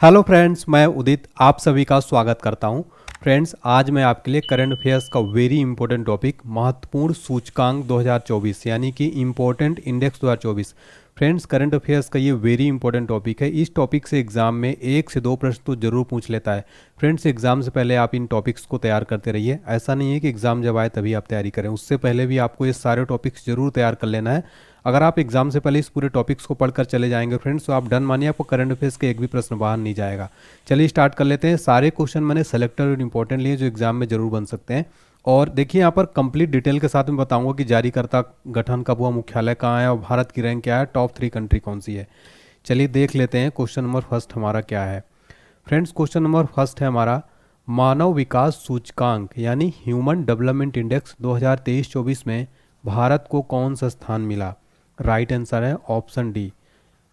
Hello friends, मैं उदित आप सभी का स्वागत करता हूं। फ्रेंड्स, आज मैं आपके लिए करंट अफेयर्स का वेरी इंपॉर्टेंट टॉपिक महत्वपूर्ण सूचकांक 2024 यानी कि important index 2024। Friends, current affairs का ये वेरी इंपॉर्टेंट टॉपिक है। इस टॉपिक से एग्जाम में 1 से 2 प्रश्न तो जरूर पूछ लेता है। फ्रेंड्स, एग्जाम से पहले आप इन टॉपिक्स को तैयार करते रहिए। ऐसा नहीं है कि एग्जाम जब आए तभी आप तैयारी करें, उससे पहले भी आपको ये सारे टॉपिक्स जरूर तैयार कर लेना है। अगर आप एग्जाम से पहले इस पूरे टॉपिक्स को पढ़कर चले जाएंगे फ्रेंड्स, तो आप डन मानिए, आपको करंट अफेयर्स के एक भी प्रश्न बाहर नहीं जाएगा। चलिए स्टार्ट कर लेते हैं। सारे क्वेश्चन मैंने सेलेक्टेड और इंपॉर्टेंट लिए जो एग्जाम में जरूर बन सकते हैं। और देखिए, यहाँ पर कंप्लीट डिटेल के साथ मैं बताऊंगा कि जारीकर्ता गठन कब हुआ, मुख्यालय कहाँ है और भारत की रैंक क्या है, टॉप 3 कंट्री कौन सी है। चलिए देख लेते हैं क्वेश्चन नंबर फर्स्ट हमारा क्या है। फ्रेंड्स, क्वेश्चन नंबर फर्स्ट है हमारा, मानव विकास सूचकांक यानी ह्यूमन डेवलपमेंट इंडेक्स 2023-24 में भारत को कौन सा स्थान मिला। राइट आंसर है ऑप्शन डी।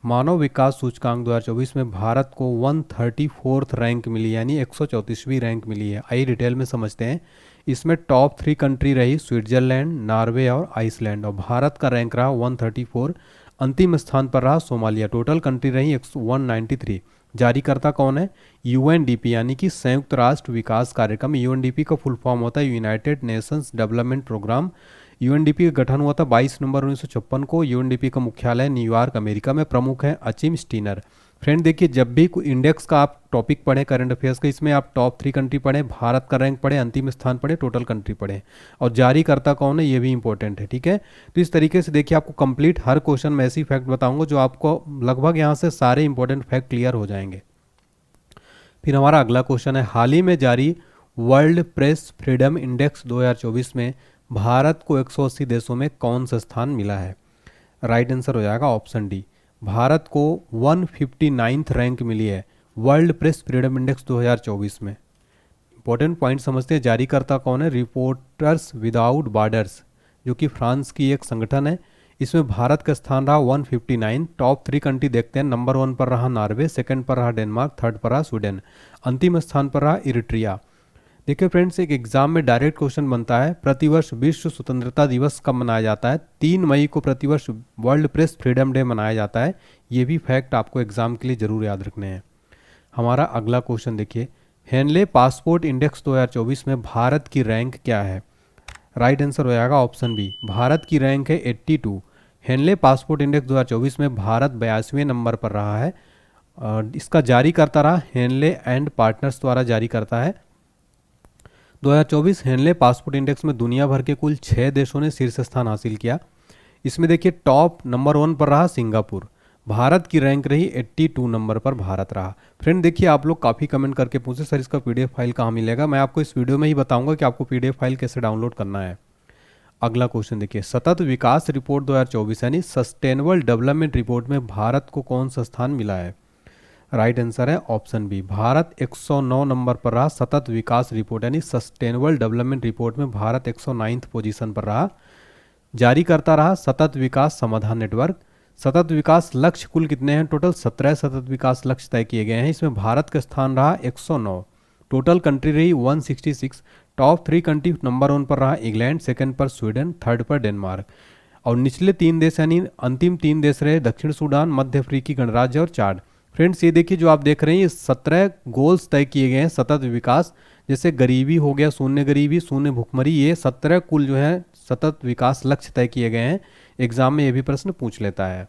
मानव विकास सूचकांक 2024 में भारत को 134th रैंक मिली यानी 134वीं रैंक मिली है। आइए डिटेल में समझते हैं। इसमें टॉप 3 कंट्री रही स्विट्जरलैंड, नॉर्वे और आइसलैंड, और भारत का रैंक रहा 134। अंतिम स्थान पर रहा सोमालिया। टोटल कंट्री रही 193। जारीकर्ता कौन है? यूएनडीपी यानी कि संयुक्त राष्ट्र विकास कार्यक्रम। यूएनडीपी का फुल फॉर्म होता है United Nations Development Programme. UNDP का गठन हुआ था 22 नवंबर 1956 को। यूएनडीपी का मुख्यालय न्यूयॉर्क अमेरिका में। प्रमुख है अचिम स्टीनर। फ्रेंड देखिए, जब भी कोई इंडेक्स का आप टॉपिक पढ़ें करंट अफेयर्स का, इसमें आप टॉप 3 कंट्री पढ़ें, भारत का रैंक पढ़ें, अंतिम स्थान पढ़ें, टोटल कंट्री पढ़ें, और जारीकर्ता कौन है ये भी इंपॉर्टेंट है। ठीक है, तो इस तरीके से देखिए, आपको कंप्लीट हर क्वेश्चन में ऐसी फैक्ट बताऊंगा जो आपको लगभग यहाँ से सारे इंपॉर्टेंट फैक्ट क्लियर हो जाएंगे। फिर हमारा अगला क्वेश्चन है, हाल ही में जारी वर्ल्ड प्रेस फ्रीडम इंडेक्स 2024 में भारत को 180 देशों में कौन सा स्थान मिला है। राइट आंसर हो जाएगा ऑप्शन डी। भारत को 159th रैंक मिली है वर्ल्ड प्रेस फ्रीडम इंडेक्स 2024 में। इंपॉर्टेंट पॉइंट समझते हैं। जारीकर्ता कौन है? रिपोर्टर्स विदाउट बॉर्डर्स, जो कि फ्रांस की एक संगठन है। इसमें भारत का स्थान रहा 159। टॉप 3 कंट्री देखते हैं। नंबर 1 पर रहा नॉर्वे, सेकंड पर रहा डेनमार्क, थर्ड पर रहा स्वीडन, अंतिम स्थान पर रहा इरिट्रिया। देखिए फ्रेंड्स, एक एग्जाम में डायरेक्ट क्वेश्चन बनता है, प्रतिवर्ष विश्व स्वतंत्रता दिवस कब मनाया जाता है? 3 मई को प्रतिवर्ष वर्ल्ड प्रेस फ्रीडम डे मनाया जाता है। ये भी फैक्ट आपको एग्जाम के लिए जरूर याद रखने हैं। हमारा अगला क्वेश्चन देखिए, हेनले पासपोर्ट इंडेक्स 2024 में भारत की रैंक क्या है। राइट आंसर हो जाएगा ऑप्शन बी। भारत की रैंक है 82। हेनले पासपोर्ट इंडेक्स 2024 में भारत 82वें नंबर पर रहा है। इसका जारी करता रहा हेनले एंड पार्टनर्स द्वारा जारी करता है। 2024 हेनले पासपोर्ट इंडेक्स में दुनिया भर के कुल 6 देशों ने शीर्ष स्थान हासिल किया। इसमें देखिए, टॉप नंबर 1 पर रहा सिंगापुर। भारत की रैंक रही 82 नंबर पर भारत रहा। फ्रेंड देखिए, आप लोग काफ़ी कमेंट करके पूछे सर इसका पीडीएफ फाइल कहाँ मिलेगा। मैं आपको इस वीडियो में ही बताऊंगा कि आपको पीडीएफ फाइल कैसे डाउनलोड करना है। अगला क्वेश्चन देखिए, सतत विकास रिपोर्ट 2024 यानी सस्टेनेबल डेवलपमेंट रिपोर्ट में भारत को कौन सा स्थान मिला है। राइट आंसर है ऑप्शन बी। भारत 109 नंबर पर रहा। सतत विकास रिपोर्ट यानी सस्टेनेबल डेवलपमेंट रिपोर्ट में भारत 109th पोजीशन पर रहा। जारी करता रहा सतत विकास समाधान नेटवर्क। सतत विकास लक्ष्य कुल कितने हैं? टोटल 17 सतत विकास लक्ष्य तय किए गए हैं। इसमें भारत का स्थान रहा 109। टोटल कंट्री रही 166। टॉप 3 कंट्री नंबर 1 पर रहा इंग्लैंड, सेकंड पर स्वीडन, थर्ड पर डेनमार्क, और निचले 3 देश यानी अंतिम 3 देश रहे दक्षिण सूडान, मध्य अफ्रीकी गणराज्य और चाड। फ्रेंड्स ये देखिए, जो आप देख रहे हैं ये 17 गोल्स तय किए गए हैं सतत विकास। जैसे गरीबी हो गया, शून्य गरीबी, शून्य भुखमरी, ये 17 कुल जो है सतत विकास लक्ष्य तय किए गए हैं। एग्जाम में ये भी प्रश्न पूछ लेता है।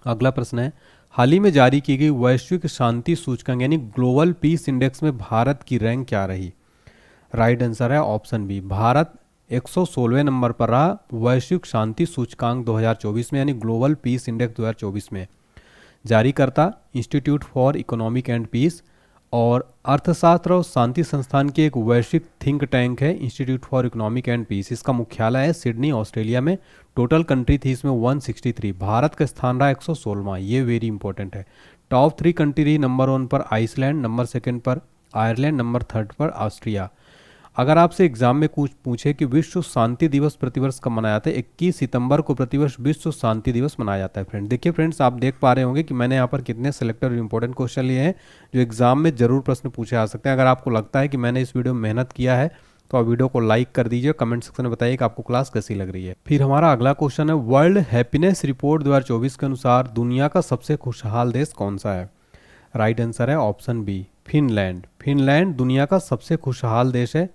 अगला प्रश्न है, हाल ही में जारी की गई वैश्विक शांति सूचकांक यानी ग्लोबल पीस इंडेक्स में भारत की रैंक क्या रही। राइट आंसर है ऑप्शन बी। भारत 116वें नंबर पर रहा वैश्विक शांति सूचकांक 2024 में यानी ग्लोबल पीस इंडेक्स 2024 में। जारीकर्ता institute for economic and peace और अर्थशास्त्र और शांति संस्थान की एक वैश्विक थिंक टैंक है institute for economic and peace. इसका मुख्यालय है सिडनी ऑस्ट्रेलिया में। टोटल कंट्री थी इसमें 163। भारत का स्थान रहा 116वां। ये वेरी इंपॉर्टेंट है। टॉप 3 कंट्री रही नंबर 1 पर आइसलैंड, नंबर 2 पर आयरलैंड, नंबर 3 पर ऑस्ट्रिया। अगर आपसे एग्जाम में कुछ पूछे कि विश्व शांति दिवस प्रतिवर्ष कब मनाया जाता है, 21 सितंबर को प्रतिवर्ष विश्व शांति दिवस मनाया जाता है। फ्रेंड देखिए, फ्रेंड्स आप देख पा रहे होंगे कि मैंने यहाँ पर कितने सेलेक्टेड और इंपॉर्टेंट क्वेश्चन लिए हैं जो एग्जाम में जरूर प्रश्न पूछे आ सकते हैं। अगर आपको लगता है कि मैंने इस वीडियो में मेहनत किया है तो आप वीडियो को लाइक कर दीजिए, कमेंट सेक्शन में बताइए कि आपको क्लास कैसी लग रही है। फिर हमारा अगला क्वेश्चन है, वर्ल्ड हैप्पीनेस रिपोर्ट 2024 के अनुसार दुनिया का सबसे खुशहाल देश कौन सा है। राइट आंसर है ऑप्शन बी फिनलैंड। फिनलैंड दुनिया का सबसे खुशहाल देश है।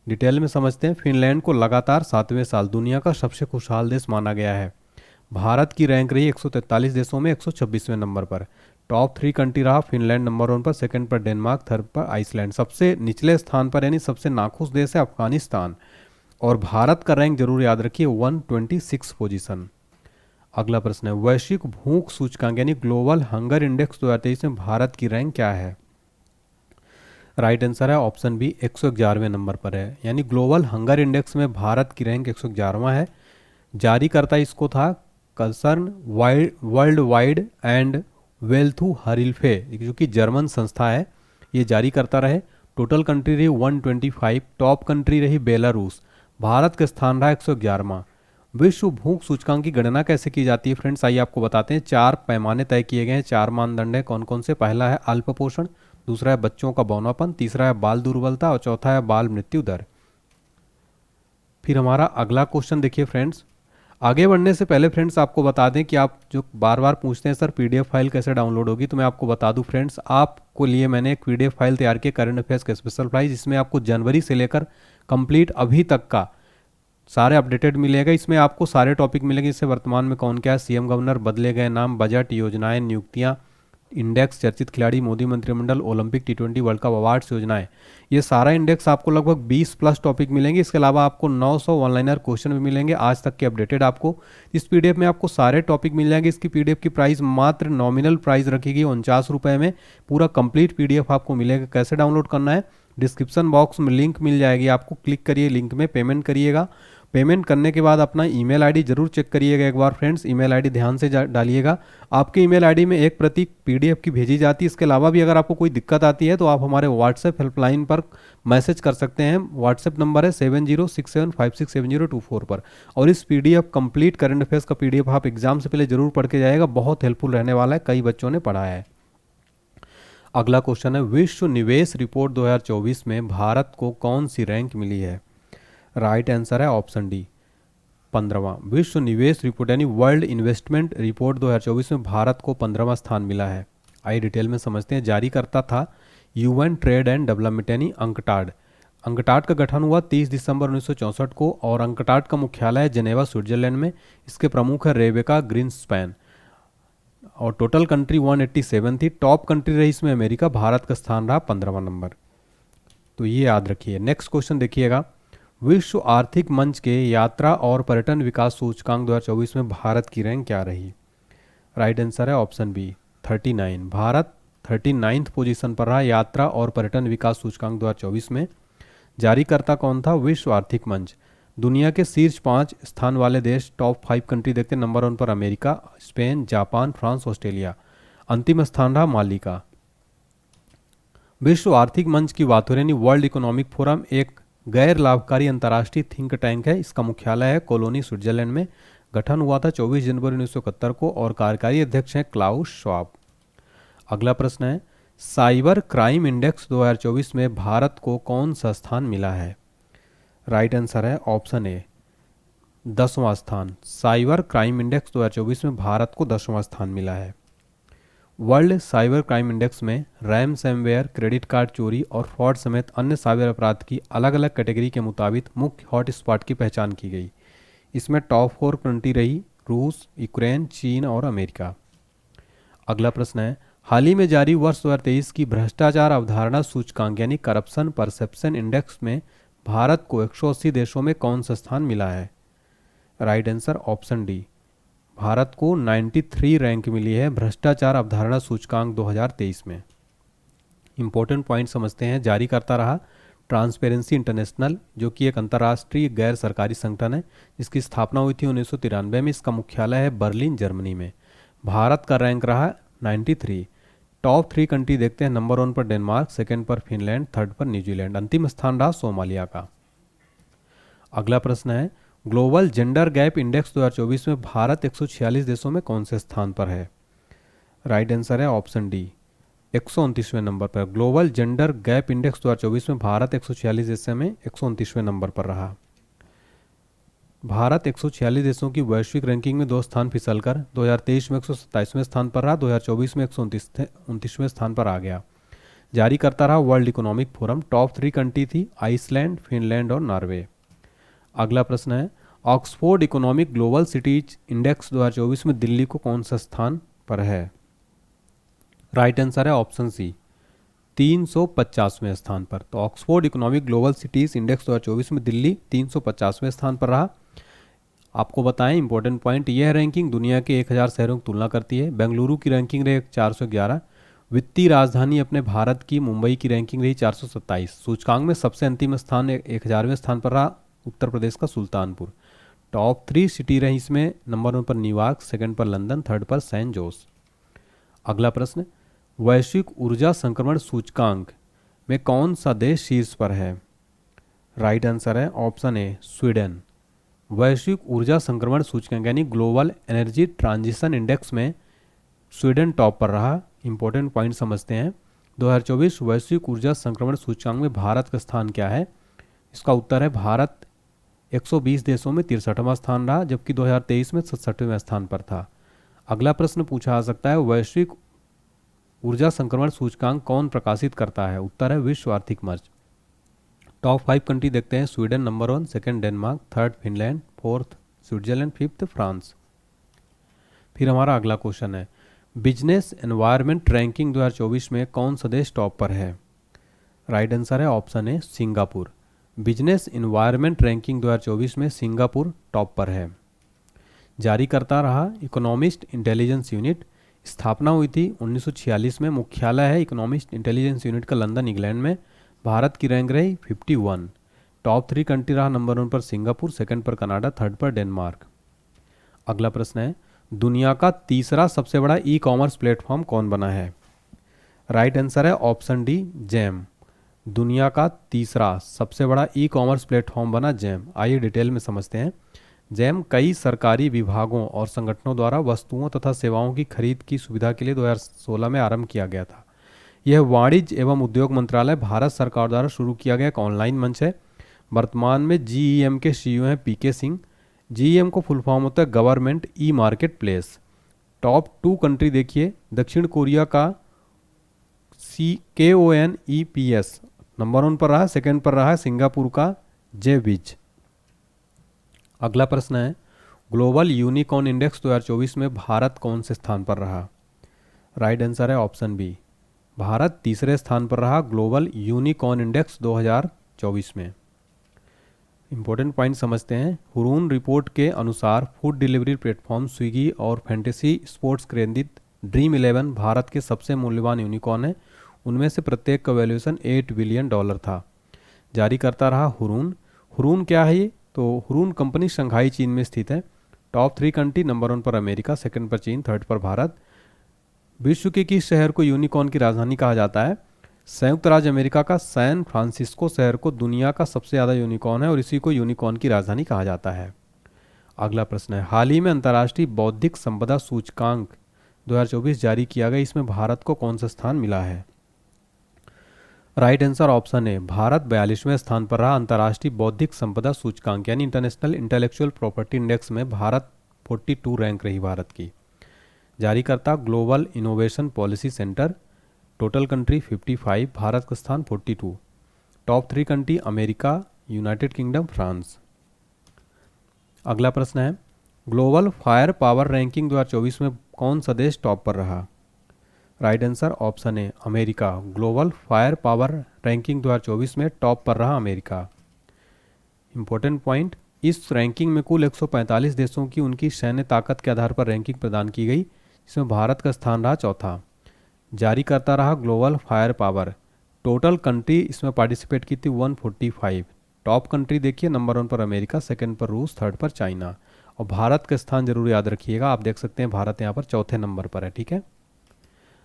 डिटेल में समझते हैं। फिनलैंड को लगातार 7वें साल दुनिया का सबसे खुशहाल देश माना गया है। भारत की रैंक रही 143 देशों में 126वें नंबर पर। टॉप 3 कंट्री रहा फिनलैंड नंबर 1 पर, सेकंड पर डेनमार्क, थर्ड पर आइसलैंड। सबसे निचले स्थान पर यानी सबसे नाखुश देश है अफगानिस्तान। और भारत का रैंक जरूर याद रखिए 126 पोजीशन। अगला प्रश्न है वैश्विक भूख सूचकांक यानी ग्लोबल हंगर इंडेक्स 2023 में भारत की रैंक क्या है। राइट आंसर है ऑप्शन बी 111वें नंबर पर है। यानी ग्लोबल हंगर इंडेक्स में भारत की रैंक 111वां है। जारी करता इसको था कंसर्न वर्ल्ड वाइड एंड वेल्थू हरिल्फे, जो कि जर्मन संस्था है, ये जारी करता रहे। टोटल कंट्री रही 125, टॉप कंट्री रही बेलारूस। भारत का स्थान रहा 111वां। विश्व भूख सूचकांक की गणना कैसे की जाती है फ्रेंड्स, आइए आपको बताते हैं। 4 पैमाने तय किए गए हैं, 4 मानदंड है। कौन कौन से? पहला है अल्प पोषण, दूसरा है बच्चों का बौनापन, तीसरा है बाल दुर्बलता और चौथा है बाल मृत्यु दर। फिर हमारा अगला क्वेश्चन देखिए फ्रेंड्स। आगे बढ़ने से पहले फ्रेंड्स आपको बता दें कि आप जो बार बार पूछते हैं सर पीडीएफ फाइल कैसे डाउनलोड होगी, तो मैं आपको बता दूं फ्रेंड्स, आपको लिए मैंने एक पीडीएफ फाइल तैयार की करंट अफेयर्स के स्पेशल प्राइस, जिसमें आपको जनवरी से लेकर कंप्लीट अभी तक का सारे अपडेटेड मिलेगा। इसमें आपको सारे टॉपिक मिलेंगे, इससे वर्तमान में कौन क्या है, सीएम गवर्नर, बदले गए नाम, बजट, योजनाएं, नियुक्तियां, इंडेक्स, चर्चित खिलाड़ी, मोदी मंत्रिमंडल, ओलंपिक, टी20 वर्ल्ड कप अवार्ड्स, योजनाएं, ये सारा इंडेक्स आपको लगभग 20 प्लस टॉपिक मिलेंगे। इसके अलावा आपको 900 ऑनलाइनर क्वेश्चन भी मिलेंगे आज तक के अपडेटेड। आपको इस पीडीएफ में आपको सारे टॉपिक मिल जाएंगे। इसकी पीडीएफ की प्राइस मात्र नॉमिनल प्राइस रखेगी 49 रुपये में। पूरा कंप्लीट पीडीएफ आपको मिलेगा। कैसे डाउनलोड करना है, डिस्क्रिप्शन बॉक्स में लिंक मिल जाएगी आपको, क्लिक करिए, लिंक में पेमेंट करिएगा। पेमेंट करने के बाद अपना ईमेल आईडी जरूर चेक करिएगा एक बार फ्रेंड्स, ईमेल आईडी ध्यान से डालिएगा। आपके ईमेल आईडी में एक प्रति पीडीएफ की भेजी जाती है। इसके अलावा भी अगर आपको कोई दिक्कत आती है तो आप हमारे व्हाट्सएप हेल्पलाइन पर मैसेज कर सकते हैं। व्हाट्सएप नंबर है 7067567024 पर। और इस पीडीएफ कंप्लीट करंट अफेयर्स का पीडीएफ आप एग्जाम से पहले जरूर पढ़ के जाएगा, बहुत हेल्पफुल रहने वाला है, कई बच्चों ने पढ़ा है। अगला क्वेश्चन है विश्व निवेश रिपोर्ट 2024 में भारत को कौन सी रैंक मिली है। राइट आंसर है ऑप्शन डी 15वां। विश्व निवेश रिपोर्ट यानी वर्ल्ड इन्वेस्टमेंट रिपोर्ट 2024 में भारत को 15वां स्थान मिला है। आइए डिटेल में समझते हैं। जारी करता था यूएन ट्रेड एंड डेवलपमेंट यानी अंकटाड। अंकटाड का गठन हुआ 30 दिसंबर 1964 को और अंकटाड का मुख्यालय है जेनेवा स्विट्जरलैंड में। इसके प्रमुख है रेबेका ग्रीन्सपैन। और टोटल कंट्री 187 थी। टॉप कंट्री रही इसमें अमेरिका। भारत का स्थान रहा 15वां नंबर। तो ये याद रखिए। नेक्स्ट क्वेश्चन देखिएगा। विश्व आर्थिक मंच के यात्रा और पर्यटन विकास सूचकांक 2024 में भारत की रैंक क्या रही। राइट आंसर है option B 39। Bharat 39th position पर रहा यात्रा और पर्यटन विकास सूचकांक 2024 में। जारीकर्ता कौन था? विश्व आर्थिक मंच। दुनिया के शीर्ष 5 स्थान वाले देश, टॉप 5 कंट्री देखते हैं। नंबर 1 पर America, Spain, Japan, France, Australia. अंतिम स्थान रहा माली का। विश्व आर्थिक मंच की बात हो रही, वर्ल्ड इकोनॉमिक फोरम एक गैर लाभकारी अंतर्राष्ट्रीय थिंक टैंक है। इसका मुख्यालय है कोलोनी स्विट्जरलैंड में। गठन हुआ था 24 जनवरी 1971 को और कार्यकारी अध्यक्ष हैं क्लाउस श्वाब। अगला प्रश्न है साइबर क्राइम इंडेक्स 2024 में भारत को कौन सा स्थान मिला है। राइट आंसर है ऑप्शन ए 10वां स्थान। साइबर क्राइम इंडेक्स 2024 में भारत को 10वां स्थान मिला है। वर्ल्ड साइबर क्राइम इंडेक्स में रैमसमवेयर, क्रेडिट कार्ड चोरी और फ्रॉड समेत अन्य साइबर अपराध की अलग अलग कैटेगरी के मुताबिक मुख्य हॉटस्पॉट की पहचान की गई। इसमें टॉप 4 कंट्री रही रूस, यूक्रेन, चीन और अमेरिका। अगला प्रश्न है हाल ही में जारी वर्ष 2023 की भ्रष्टाचार अवधारणा सूचकांक यानी करप्शन परसेप्शन इंडेक्स में भारत को 180 देशों में कौन सा स्थान मिला है। Right answer option D. Bharat को 93 रैंक मिली है भ्रष्टाचार अवधारणा सूचकांक 2023 में। इंपॉर्टेंट पॉइंट समझते हैं। जारी करता रहा ट्रांसपेरेंसी इंटरनेशनल, जो कि एक अंतर्राष्ट्रीय गैर सरकारी संगठन है जिसकी स्थापना हुई थी 1993 में। इसका मुख्यालय है बर्लिन, जर्मनी में। भारत का रैंक रहा 93। टॉप 3 कंट्री देखते हैं। नंबर 1 पर डेनमार्क, सेकंड पर फिनलैंड, थर्ड पर न्यूजीलैंड। अंतिम स्थान रहा सोमालिया का। अगला प्रश्न है ग्लोबल जेंडर गैप इंडेक्स 2024 में भारत 146 देशों में कौन से स्थान पर है। राइट आंसर है ऑप्शन डी 129वें नंबर पर। ग्लोबल जेंडर गैप इंडेक्स 2024 में भारत 146 देशों में 129वें नंबर पर रहा। भारत 146 देशों की वैश्विक रैंकिंग में 2 स्थान फिसलकर 2023 में 127वें स्थान पर रहा, 2024 में 129वें स्थान पर आ गया। जारी करता रहा world economic forum. Top 3 country थी आइसलैंड, फिनलैंड और नॉर्वे। अगला प्रश्न है, Oxford economic global cities index 2024 में दिल्ली को कौन सा स्थान पर है? राइट आंसर है ऑप्शन सी, 350वें स्थान पर। तो Oxford economic global cities index 2024 में दिल्ली 350वें स्थान पर रहा। आपको बताएं इंपॉर्टेंट पॉइंट, यह रैंकिंग दुनिया के 1000 शहरों की तुलना करती है। बेंगलुरु की रैंकिंग रही 411, वित्तीय राजधानी अपने भारत की मुंबई की रैंकिंग रही 427। सूचकांक में सबसे अंतिम स्थान 1000वें स्थान पर रहा उत्तर प्रदेश का सुल्तानपुर। टॉप 3 सिटी रही इसमें, नंबर 1 पर न्यूयॉर्क, सेकंड पर लंदन, थर्ड पर सैन जोस। अगला प्रश्न, वैश्विक ऊर्जा संक्रमण सूचकांक में कौन सा देश शीर्ष पर है? राइट आंसर है ऑप्शन ए, स्वीडन। वैश्विक ऊर्जा संक्रमण सूचकांक यानी ग्लोबल एनर्जी ट्रांजिशन इंडेक्स में स्वीडन टॉप पर रहा। इंपॉर्टेंट पॉइंट समझते हैं, 2024 वैश्विक ऊर्जा संक्रमण सूचकांक में भारत का स्थान क्या है? इसका उत्तर है भारत 120 देशों में 63वां स्थान रहा, जबकि 2023 में 67वें स्थान पर था। अगला प्रश्न पूछा जा सकता है, वैश्विक ऊर्जा संक्रमण सूचकांक कौन प्रकाशित करता है? उत्तर है विश्व आर्थिक मंच। टॉप 5 कंट्री देखते हैं, Sweden number 1, second Denmark, third Finland, fourth Switzerland, fifth France. फिर हमारा अगला क्वेश्चन है, बिजनेस एनवायरनमेंट रैंकिंग 2024 में कौन सा देश टॉप पर है? राइट आंसर है option A, Singapore. Business environment ranking 2024 में सिंगापुर टॉप पर है। जारी करता रहा इकोनॉमिस्ट इंटेलिजेंस यूनिट। स्थापना हुई थी 1946 में, मुख्यालय है इकोनॉमिस्ट इंटेलिजेंस यूनिट का लंदन इंग्लैंड में। भारत की रैंक रही 51। टॉप 3 कंट्री रहा, नंबर 1 पर सिंगापुर, सेकंड पर कनाडा, थर्ड पर डेनमार्क। अगला प्रश्न है, दुनिया का तीसरा सबसे बड़ा ई कॉमर्स प्लेटफॉर्म कौन बना है? राइट आंसर है ऑप्शन डी, जैम। दुनिया का तीसरा सबसे बड़ा ई कॉमर्स प्लेटफॉर्म बना जैम। आइए डिटेल में समझते हैं। जैम कई सरकारी विभागों और संगठनों द्वारा वस्तुओं तथा सेवाओं की खरीद की सुविधा के लिए 2016 में आरंभ किया गया था। यह वाणिज्य एवं उद्योग मंत्रालय, भारत सरकार द्वारा शुरू किया गया एक ऑनलाइन मंच है। वर्तमान में जीईएम के सीईओ हैं पीके सिंह। जीईएम को फुल फॉर्म होता है government e market place. Top 2 country देखिए, दक्षिण कोरिया का KONEPS नंबर 1 पर रहा, सेकंड पर रहा सिंगापुर का जेविज। अगला प्रश्न है, ग्लोबल यूनिकॉर्न इंडेक्स 2024 में भारत कौन से स्थान पर रहा? राइट आंसर है ऑप्शन बी, भारत तीसरे स्थान पर रहा ग्लोबल यूनिकॉर्न इंडेक्स 2024 में। इंपॉर्टेंट पॉइंट समझते हैं। हुरून रिपोर्ट के अनुसार फूड डिलीवरी प्लेटफॉर्म स्विगी और फैंटेसी स्पोर्ट्स केंद्रित ड्रीम 11 भारत के सबसे मूल्यवान यूनिकॉर्न है। उनमें से प्रत्येक का वैल्यूएशन $8 बिलियन था। जारी करता रहा हुरून। हुरून क्या है ये? तो हुरून कंपनी शंघाई चीन में स्थित है। टॉप 3 कंट्री, नंबर 1 पर अमेरिका, सेकंड पर चीन, थर्ड पर भारत। विश्व के किस शहर को यूनिकॉर्न की राजधानी कहा जाता है? संयुक्त राज्य अमेरिका का सैन फ्रांसिस्को शहर को दुनिया का सबसे ज़्यादा यूनिकॉर्न है और इसी को यूनिकॉर्न की राजधानी कहा जाता है। अगला प्रश्न है, हाल ही में अंतर्राष्ट्रीय बौद्धिक संपदा सूचकांक 2024 जारी किया गया, इसमें भारत को कौन सा स्थान मिला है? राइट आंसर ऑप्शन है, भारत 42वें स्थान पर रहा। अंतर्राष्ट्रीय बौद्धिक संपदा सूचकांक यानी इंटरनेशनल इंटेलेक्चुअल प्रॉपर्टी इंडेक्स में भारत 42 रैंक रही भारत की। जारी करता global innovation policy centre. Total country 55, Bharat का स्थान 42। Top 3 country America, United kingdom, France. अगला प्रश्न है, ग्लोबल फायर पावर रैंकिंग 2024 में कौन सा देश टॉप पर रहा? राइट आंसर ऑप्शन है, America. Global fire power ranking 2024 में टॉप पर रहा अमेरिका। इंपॉर्टेंट पॉइंट, इस रैंकिंग में कुल 145 देशों की उनकी सैन्य ताकत के आधार पर रैंकिंग प्रदान की गई, जिसमें भारत का स्थान रहा चौथा। जारी करता रहा global fire power. Total country इसमें पार्टिसिपेट की थी 145। टॉप कंट्री देखिए, नंबर 1 पर अमेरिका, सेकंड पर रूस, थर्ड पर चाइना। और भारत का स्थान जरूर याद रखिएगा, आप देख सकते हैं भारत यहाँ पर चौथे नंबर पर है। ठीक है,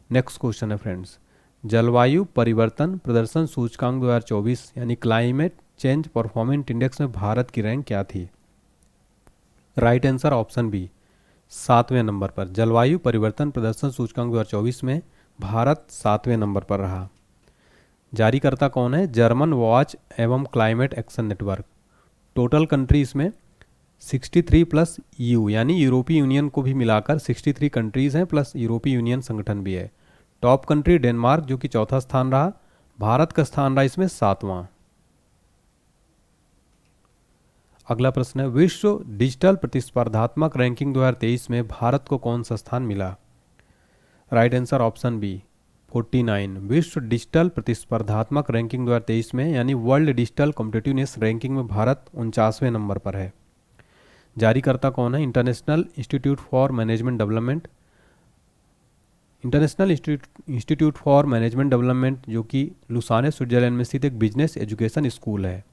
नेक्स्ट क्वेश्चन है फ्रेंड्स, जलवायु परिवर्तन प्रदर्शन सूचकांक 2024 यानी क्लाइमेट चेंज परफॉर्मेंस इंडेक्स में भारत की रैंक क्या थी? राइट आंसर ऑप्शन बी, 7वें नंबर पर। जलवायु परिवर्तन प्रदर्शन सूचकांक 2024 में भारत 7वें नंबर पर रहा। जारी करता कौन है? जर्मन वॉच एवं climate action network. Total country इसमें 63 प्लस यू यानी यूरोपीय यूनियन को भी मिलाकर 63 कंट्रीज़ हैं प्लस यूरोपीय यूनियन संगठन भी है। टॉप कंट्री डेनमार्क जो कि चौथा स्थान रहा, भारत का स्थान रहा इसमें 7वां। अगला प्रश्न है, विश्व डिजिटल प्रतिस्पर्धात्मक रैंकिंग 2023 में भारत को कौन सा स्थान मिला? Right answer option B 49। विश्व डिजिटल प्रतिस्पर्धात्मक रैंकिंग 2023 में यानी वर्ल्ड डिजिटल कॉम्पिटिटिवनेस रैंकिंग में भारत 49वें नंबर पर है। जारीकर्ता कौन है? International institute for management development. International institute for management development जो कि लुसाने स्विट्जरलैंड में स्थित एक बिजनेस एजुकेशन स्कूल है।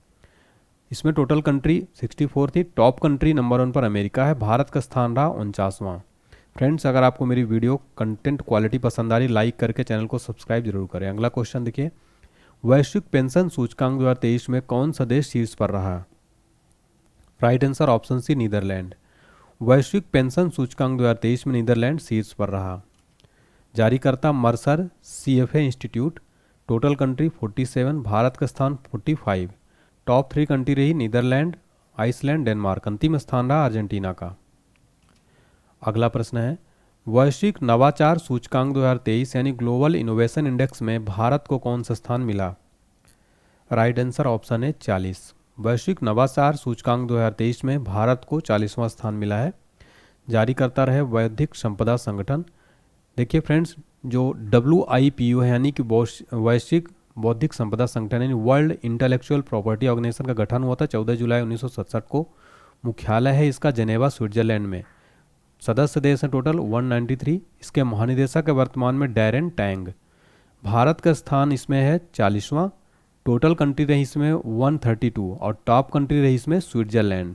इसमें टोटल कंट्री 64 थी। टॉप कंट्री नंबर 1 पर अमेरिका है। भारत का स्थान रहा 49वां। फ्रेंड्स, अगर आपको मेरी वीडियो कंटेंट क्वालिटी पसंद आ रही, लाइक करके चैनल को सब्सक्राइब जरूर करें। अगला क्वेश्चन देखिए, वैश्विक पेंशन सूचकांक 2023 में कौन सा देश शीर्ष पर रहा? Right answer option C Netherlands. वैश्विक पेंशन सूचकांक 2023 में नीदरलैंड शीर्ष पर रहा। जारीकर्ता Mercer CFA institute. Total country 47, Bharat का स्थान 45। टॉप 3 कंट्री रही नीदरलैंड, आइसलैंड, डेनमार्क। अंतिम स्थान रहा अर्जेंटीना का। अगला प्रश्न है, वैश्विक नवाचार सूचकांक 2023 यानी ग्लोबल इनोवेशन इंडेक्स में भारत को कौन सा स्थान मिला? राइट आंसर ऑप्शन है 40। वैश्विक नवाचार सूचकांक 2023 में भारत को 40वां स्थान मिला है। जारी करता रहे बौद्धिक संपदा संगठन। देखिए फ्रेंड्स, जो WIPO है यानी कि वैश्विक बौद्धिक संपदा संगठन यानी वर्ल्ड इंटेलेक्चुअल प्रॉपर्टी ऑर्गेनाइजेशन का गठन हुआ था 14 जुलाई 1967 को। मुख्यालय है इसका जेनेवा स्विट्जरलैंड में। सदस्य देश हैं टोटल 193। इसके महानिदेशक है वर्तमान में डैरेन टैंग। भारत का स्थान इसमें है 40वां। टोटल कंट्री रही इसमें 132 और टॉप कंट्री रही इसमें स्विट्जरलैंड।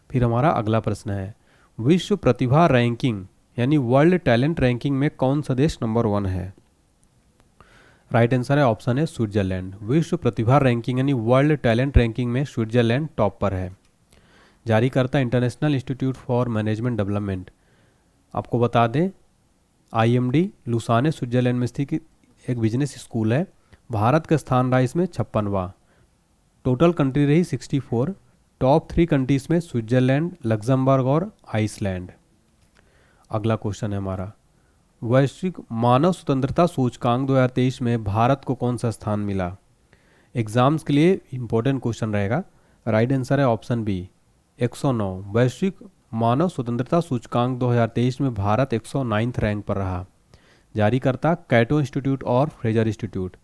फिर हमारा अगला प्रश्न है, विश्व प्रतिभा रैंकिंग यानी वर्ल्ड टैलेंट रैंकिंग में कौन सा देश नंबर 1 है? राइट आंसर है ऑप्शन है स्विट्जरलैंड। विश्व प्रतिभा रैंकिंग यानी वर्ल्ड टैलेंट रैंकिंग में स्विट्जरलैंड टॉप पर है। जारी करता international institute for management development. आपको बता दें IMD लुसाने स्विट्जरलैंड में स्थित एक बिजनेस स्कूल है। भारत का स्थान रहा इसमें 56वां। टोटल कंट्री रही 64। टॉप 3 कंट्रीज में स्विट्जरलैंड, लग्जमबर्ग और आइसलैंड। अगला क्वेश्चन है हमारा, वैश्विक मानव स्वतंत्रता सूचकांक 2023 में भारत को कौन सा स्थान मिला? एग्जाम्स के लिए इंपॉर्टेंट क्वेश्चन रहेगा। राइट आंसर है ऑप्शन बी 109। वैश्विक मानव स्वतंत्रता सूचकांक 2023 में भारत 109 रैंक पर रहा। जारी करता कैटो इंस्टीट्यूट और फ्रेजर इंस्टीट्यूट।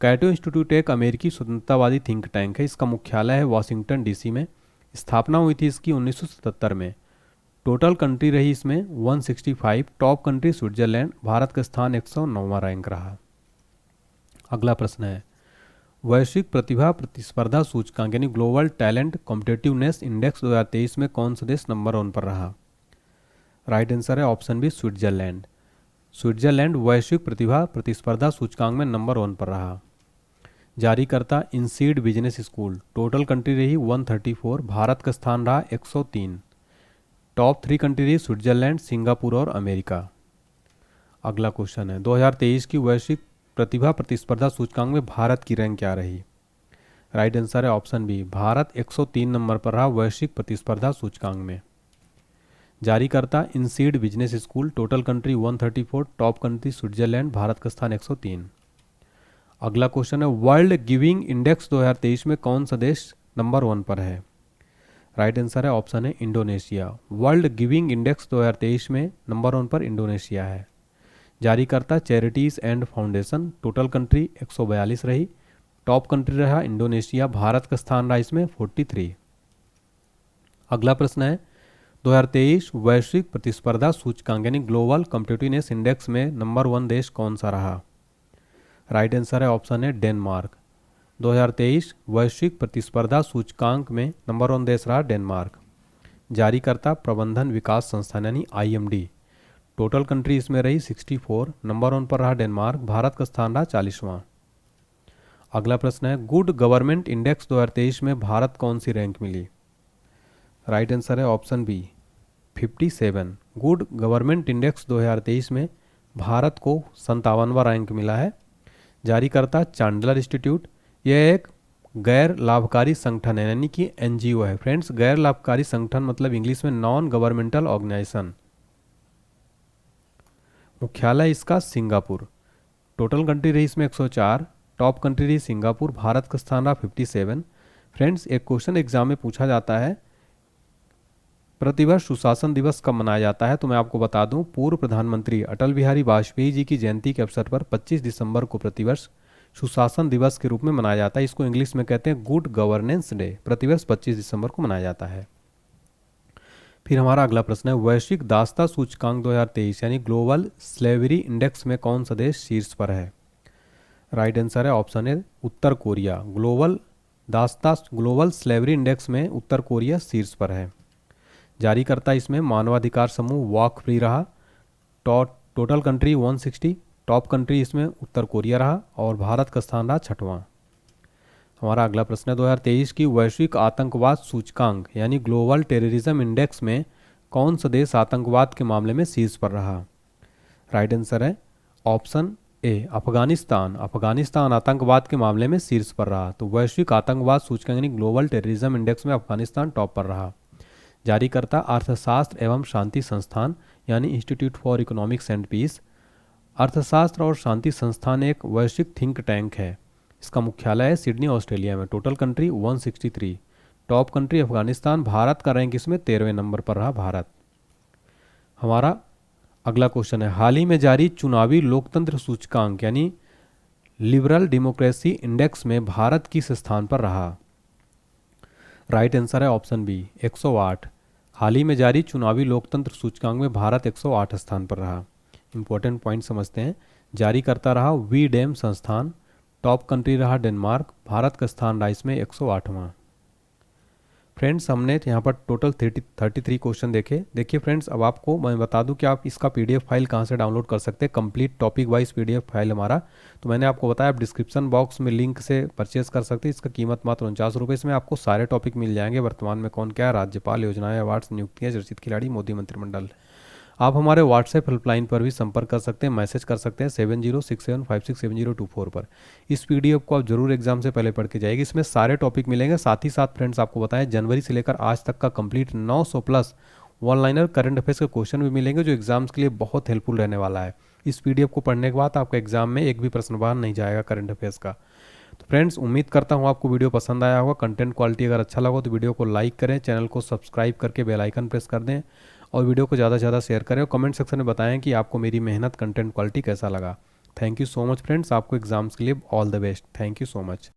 कैटो इंस्टीट्यूट एक अमेरिकी स्वतंत्रतावादी थिंक टैंक है। इसका मुख्यालय है वाशिंगटन DC में। स्थापना हुई थी इसकी 1977 में। टोटल कंट्री रही इसमें 165। Top country Switzerland. भारत का स्थान 109वां रैंक रहा। अगला प्रश्न है, वैश्विक प्रतिभा प्रतिस्पर्धा सूचकांक यानी ग्लोबल टैलेंट कॉम्पिटिटिवनेस इंडेक्स 2023 में कौन सा देश नंबर 1 पर रहा? राइट आंसर है ऑप्शन बी स्विट्जरलैंड। स्विट्जरलैंड वैश्विक प्रतिभा प्रतिस्पर्धा सूचकांक में नंबर 1 पर रहा। जारी करता INSEAD business school. Total country रही 134। भारत का स्थान रहा 103। टॉप 3 कंट्री रही स्विट्जरलैंड, सिंगापुर और अमेरिका। अगला क्वेश्चन है, 2023 की वैश्विक प्रतिभा प्रतिस्पर्धा सूचकांक में भारत की रैंक क्या रही? राइट आंसर है ऑप्शन बी भारत 103 नंबर पर रहा वैश्विक प्रतिस्पर्धा सूचकांक में। जारी करता INSEAD business school. Total country 134। Top country Switzerland. Bharat का स्थान 103। अगला क्वेश्चन है, वर्ल्ड गिविंग इंडेक्स 2023 में कौन सा देश नंबर 1 पर है? राइट आंसर है ऑप्शन है इंडोनेशिया। वर्ल्ड गिविंग इंडेक्स 2023 में नंबर 1 पर इंडोनेशिया है। जारी करता charities and foundation. Total country 142 रही। टॉप कंट्री रहा इंडोनेशिया। भारत का स्थान रहा इसमें 43। अगला प्रश्न है, 2023 वैश्विक प्रतिस्पर्धा सूचकांक यानी ग्लोबल कॉम्पिटिटिवनेस इंडेक्स में नंबर 1 देश कौन सा रहा? राइट आंसर है ऑप्शन है डेनमार्क। 2023 वैश्विक प्रतिस्पर्धा सूचकांक में नंबर 1 देश रहा डेनमार्क। जारी करता प्रबंधन विकास संस्थान यानी IMD। टोटल कंट्री इसमें रही 64। नंबर 1 पर रहा डेनमार्क। भारत का स्थान रहा 40वां। अगला प्रश्न है, गुड गवर्नमेंट इंडेक्स 2023 में भारत कौन सी रैंक मिली? राइट आंसर है option B 57। Good government index 2023 में भारत को 57वां रैंक मिला है। जारी करता चांडलर इंस्टीट्यूट। यह एक गैर लाभकारी संगठन है, यानी कि एनजीओ है। फ्रेंड्स, गैर लाभकारी संगठन मतलब इंग्लिश में नॉन गवर्नमेंटल ऑर्गेनाइजेशन। मुख्यालय इसका सिंगापुर। टोटल कंट्री रही इसमें 104, टॉप कंट्री रही सिंगापुर, भारत का स्थान रहा 57। फ्रेंड्स, एक क्वेश्चन एग्जाम में पूछा जाता है प्रतिवर्ष सुशासन दिवस कब मनाया जाता है, तो मैं आपको बता दूं, पूर्व प्रधानमंत्री अटल बिहारी वाजपेयी जी की जयंती के अवसर पर 25 दिसंबर को प्रतिवर्ष सुशासन दिवस के रूप में मनाया जाता है। इसको इंग्लिश में कहते हैं गुड गवर्नेंस डे। प्रतिवर्ष 25 दिसंबर को मनाया जाता है। फिर हमारा अगला प्रश्न है, वैश्विक दासता सूचकांक 2023 यानी ग्लोबल स्लेवरी इंडेक्स में कौन सा देश शीर्ष पर है? राइट आंसर है option A Uttar Korea. Global slavery index में उत्तर कोरिया शीर्ष पर है। जारीकर्ता इसमें मानवाधिकार समूह वॉक फ्री रहा। टोटल कंट्री 160, टॉप कंट्री इसमें उत्तर कोरिया रहा और भारत का स्थान रहा 6वां। हमारा अगला प्रश्न है, 2023 की वैश्विक आतंकवाद सूचकांक यानी ग्लोबल टेररिज्म इंडेक्स में कौन सा देश आतंकवाद के मामले में शीर्ष पर रहा? राइट आंसर है ऑप्शन ए अफगानिस्तान। अफगानिस्तान आतंकवाद के मामले में शीर्ष पर रहा। तो वैश्विक आतंकवाद सूचकांक यानी ग्लोबल टेररिज्म इंडेक्स में अफगानिस्तान टॉप पर रहा। जारीकर्ता अर्थशास्त्र एवं शांति संस्थान यानी institute for economics and peace. अर्थशास्त्र और शांति संस्थान एक वैश्विक थिंक टैंक है। इसका मुख्यालय है सिडनी, ऑस्ट्रेलिया में। Total country 163, top country Afghanistan. Bharat का रैंक इसमें 13वें नंबर पर रहा भारत। हमारा अगला क्वेश्चन है, हाल ही में जारी चुनावी लोकतंत्र सूचकांक यानी लिबरल डेमोक्रेसी इंडेक्स में भारत किस स्थान पर रहा? राइट आंसर है ऑप्शन बी 108। हाल ही में जारी चुनावी लोकतंत्र सूचकांक में भारत 108 स्थान पर रहा। इंपॉर्टेंट पॉइंट समझते हैं। जारी करता रहा वी डैम संस्थान। टॉप कंट्री रहा डेनमार्क। भारत का स्थान रहा इसमें 108वां। फ्रेंड्स, हमने यहाँ पर टोटल 33 क्वेश्चन देखे। देखिए फ्रेंड्स, अब आपको मैं बता दूं कि आप इसका पीडीएफ फाइल कहाँ से डाउनलोड कर सकते हैं। Complete topic wise PDF file हमारा, तो मैंने आपको बताया आप डिस्क्रिप्शन बॉक्स में लिंक से परचेस कर सकते हैं। इसका कीमत मात्र 49 रुपये। इसमें आपको सारे टॉपिक मिल जाएंगे। वर्तमान में कौन क्या है, राज्यपाल, योजनाएं, अवार्ड्स, नियुक्तियाँ, चर्चित खिलाड़ी, मोदी मंत्रिमंडल। आप हमारे व्हाट्सएप हेल्पलाइन पर भी संपर्क कर सकते हैं, मैसेज कर सकते हैं 7067567024 पर। इस पीडीएफ को आप जरूर एग्जाम से पहले पढ़ के जाइएगा। इसमें सारे टॉपिक मिलेंगे। साथ ही साथ फ्रेंड्स आपको बताएं, जनवरी से लेकर आज तक का complete 900+ one liner current affairs के क्वेश्चन भी मिलेंगे, जो एग्जाम्स के लिए बहुत हेल्पफुल रहने वाला है। इस पीडीएफ को पढ़ने के बाद आपका एग्जाम में एक भी प्रश्न बाहर नहीं जाएगा करंट अफेयर्स का। तो फ्रेंड्स, उम्मीद करता हूँ आपको वीडियो पसंद आया होगा। कंटेंट क्वालिटी अगर अच्छा लगा तो वीडियो को लाइक करें, चैनल को सब्सक्राइब करके बेल आइकन प्रेस कर दें और वीडियो को ज़्यादा से ज़्यादा शेयर करें और कमेंट सेक्शन में बताएं कि आपको मेरी मेहनत, कंटेंट क्वालिटी कैसा लगा। Thank you so much friends. आपको एग्जाम्स के लिए all the best. Thank you so much.